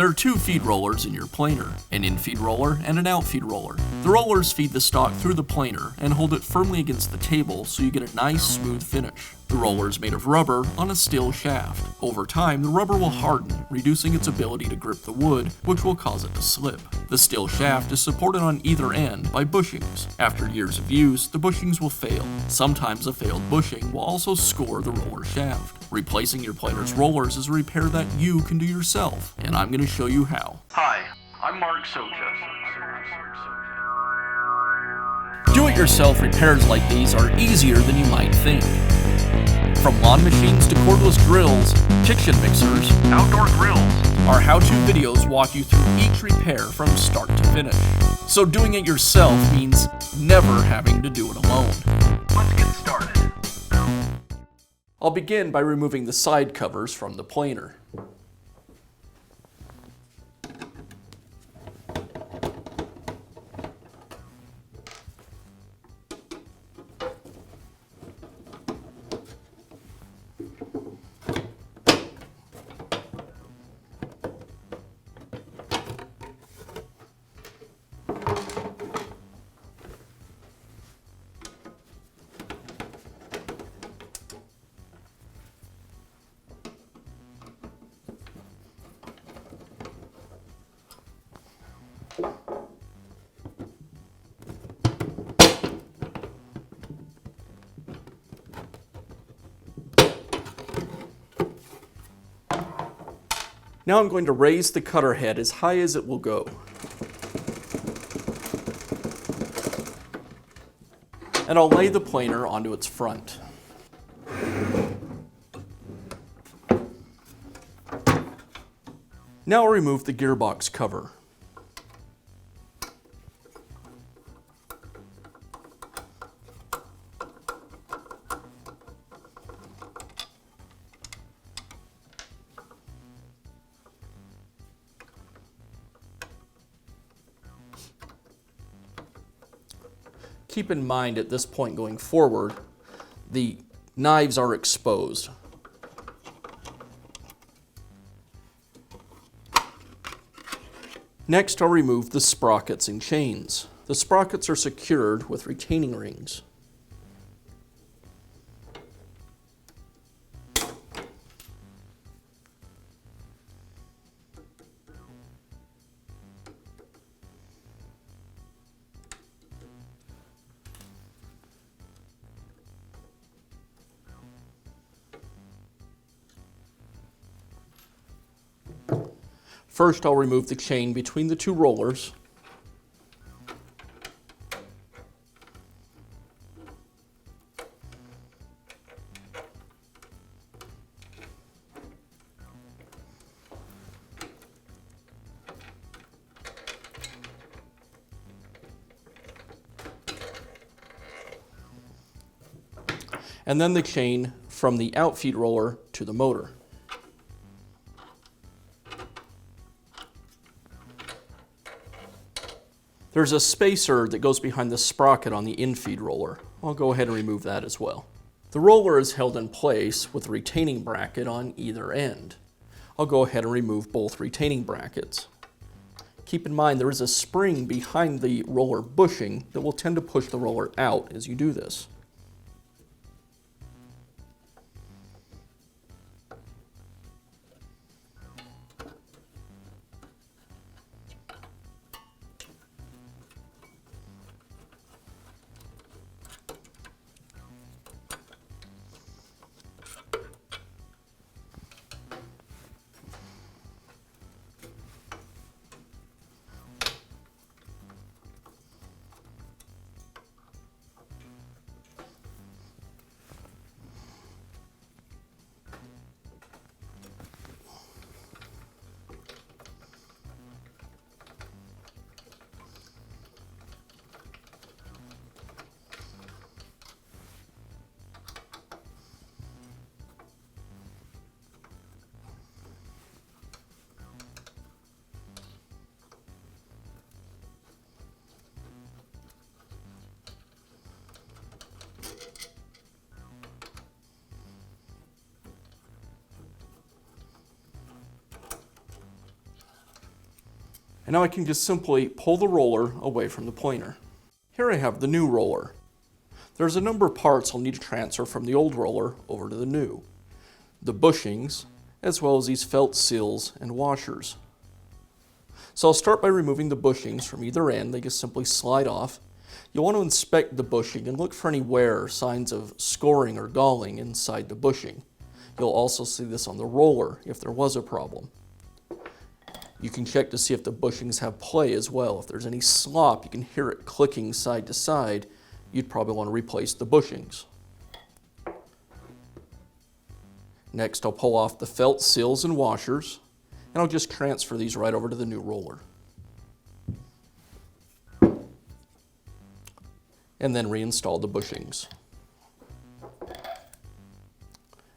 There are two feed rollers in your planer, an infeed roller and an outfeed roller. The rollers feed the stock through the planer and hold it firmly against the table so you get a nice smooth finish. The roller is made of rubber on a steel shaft. Over time, the rubber will harden, reducing its ability to grip the wood, which will cause it to slip. The steel shaft is supported on either end by bushings. After years of use, the bushings will fail. Sometimes a failed bushing will also score the roller shaft. Replacing your planer's rollers is a repair that you can do yourself, and I'm going to show you how. Hi, I'm Mark Socha. Do-it-yourself repairs like these are easier than you might think. From lawn machines to cordless drills, kitchen mixers, Outdoor grills. our how-to videos walk you through each repair from start to finish. So doing it yourself means never having to do it alone. Let's get started. I'll begin by removing the side covers from the planer. Now I'm going to raise the cutter head as high as it will go. And I'll lay the planer onto its front. Now I'll remove the gearbox cover. Keep in mind at this point going forward, the knives are exposed. Next, I'll remove the sprockets and chains. The sprockets are secured with retaining rings. First, I'll remove the chain between the two rollers. And then the chain from the outfeed roller to the motor. There's a spacer that goes behind the sprocket on the infeed roller. I'll go ahead and remove that as well. The roller is held in place with a retaining bracket on either end. I'll go ahead and remove both retaining brackets. Keep in mind there is a spring behind the roller bushing that will tend to push the roller out as you do this. And now I can just simply pull the roller away from the planer. Here I have the new roller. There's a number of parts I'll need to transfer from the old roller over to the new. The bushings, as well as these felt seals and washers. So I'll start by removing the bushings from either end. They just simply slide off. You'll want to inspect the bushing and look for any wear or signs of scoring or galling inside the bushing. You'll also see this on the roller if there was a problem. You can check to see if the bushings have play as well. If there's any slop, you can hear it clicking side to side, you'd probably want to replace the bushings. Next, I'll pull off the felt seals and washers, and I'll just transfer these right over to the new roller. And then reinstall the bushings.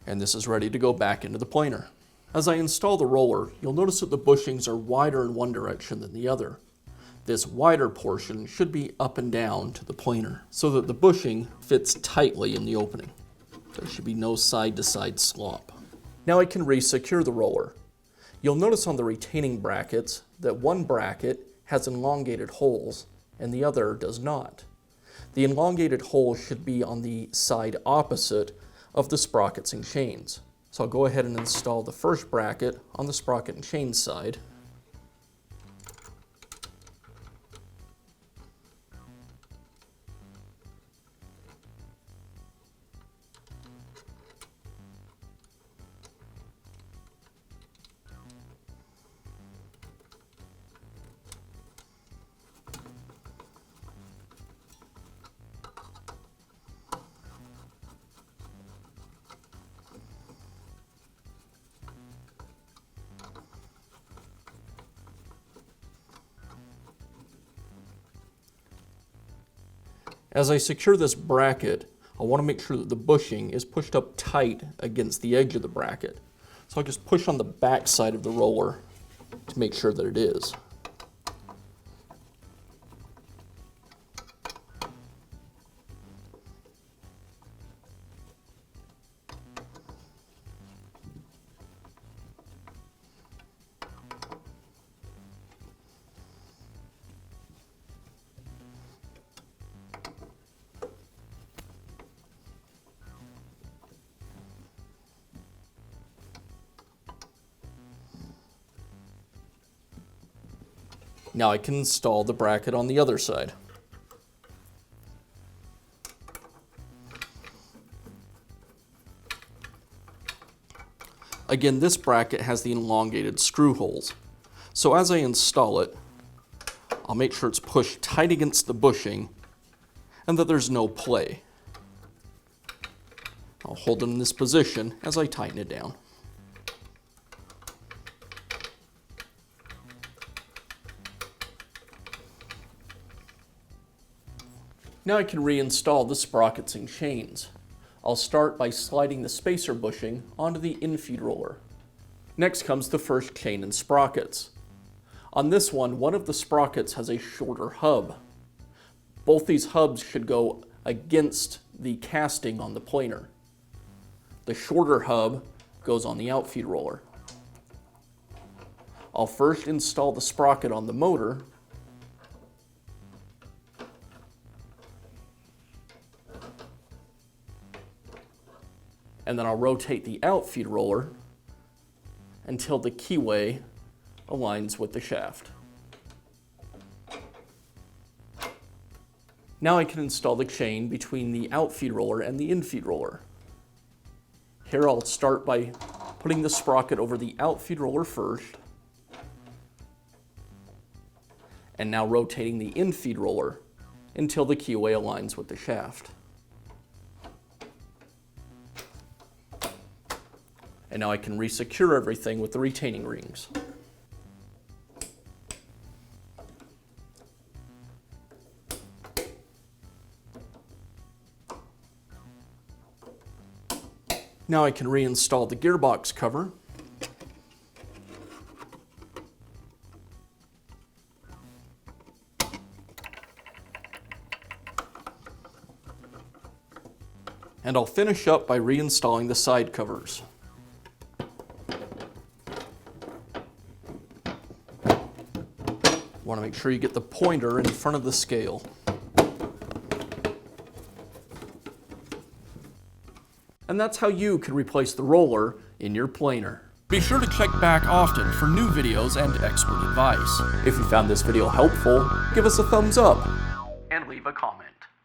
And this is ready to go back into the planer. As I install the roller, you'll notice that the bushings are wider in one direction than the other. This wider portion should be up and down to the planer so that the bushing fits tightly in the opening. There should be no side-to-side slop. Now I can re-secure the roller. You'll notice on the retaining brackets that one bracket has elongated holes and the other does not. The elongated hole should be on the side opposite of the sprockets and chains. So I'll go ahead and install the first bracket on the sprocket and chain side. As I secure this bracket, I want to make sure that the bushing is pushed up tight against the edge of the bracket. So I'll just push on the back side of the roller to make sure that it is. Now I can install the bracket on the other side. Again, this bracket has the elongated screw holes. So as I install it, I'll make sure it's pushed tight against the bushing and that there's no play. I'll hold it in this position as I tighten it down. Now I can reinstall the sprockets and chains. I'll start by sliding the spacer bushing onto the infeed roller. Next comes the first chain and sprockets. On this one of the sprockets has a shorter hub. Both these hubs should go against the casting on the planer. The shorter hub goes on the outfeed roller. I'll first install the sprocket on the motor, and then I'll rotate the outfeed roller until the keyway aligns with the shaft. Now I can install the chain between the outfeed roller and the infeed roller. Here I'll start by putting the sprocket over the outfeed roller first, and now rotating the infeed roller until the keyway aligns with the shaft. And now I can re-secure everything with the retaining rings. Now I can reinstall the gearbox cover. And I'll finish up by reinstalling the side covers. You want to make sure you get the pointer in front of the scale. And that's how you can replace the roller in your planer. Be sure to check back often for new videos and expert advice. If you found this video helpful, give us a thumbs up. And leave a comment.